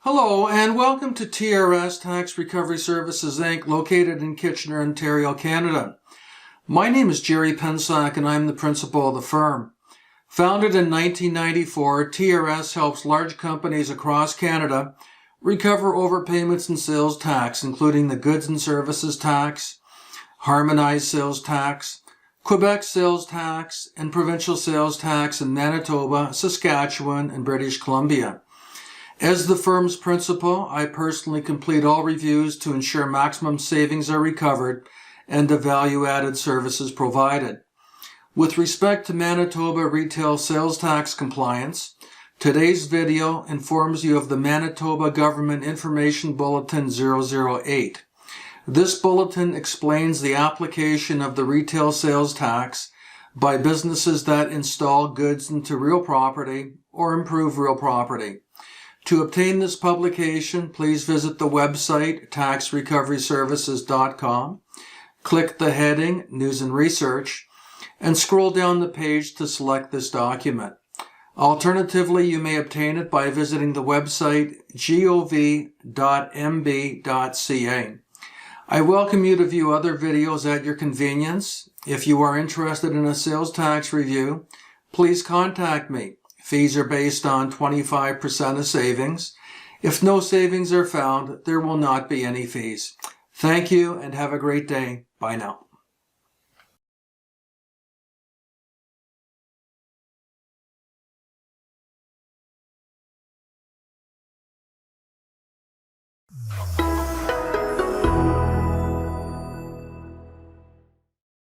Hello and welcome to TRS Tax Recovery Services Inc., located in Kitchener, Ontario, Canada. My name is Jerry Pensack and I'm the principal of the firm. Founded in 1994, TRS helps large companies across Canada recover overpayments in sales tax, including the goods and services tax, harmonized sales tax, Quebec sales tax, and provincial sales tax in Manitoba, Saskatchewan, and British Columbia. As the firm's principal, I personally complete all reviews to ensure maximum savings are recovered and the value-added services provided. With respect to Manitoba retail sales tax compliance, today's video informs you of the Manitoba Government Information Bulletin 008. This bulletin explains the application of the retail sales tax by businesses that install goods into real property or improve real property. To obtain this publication, please visit the website taxrecoveryservices.com, click the heading News and Research, and scroll down the page to select this document. Alternatively, you may obtain it by visiting the website gov.mb.ca. I welcome you to view other videos at your convenience. If you are interested in a sales tax review, please contact me. Fees are based on 25% of savings. If no savings are found, there will not be any fees. Thank you and have a great day. Bye now.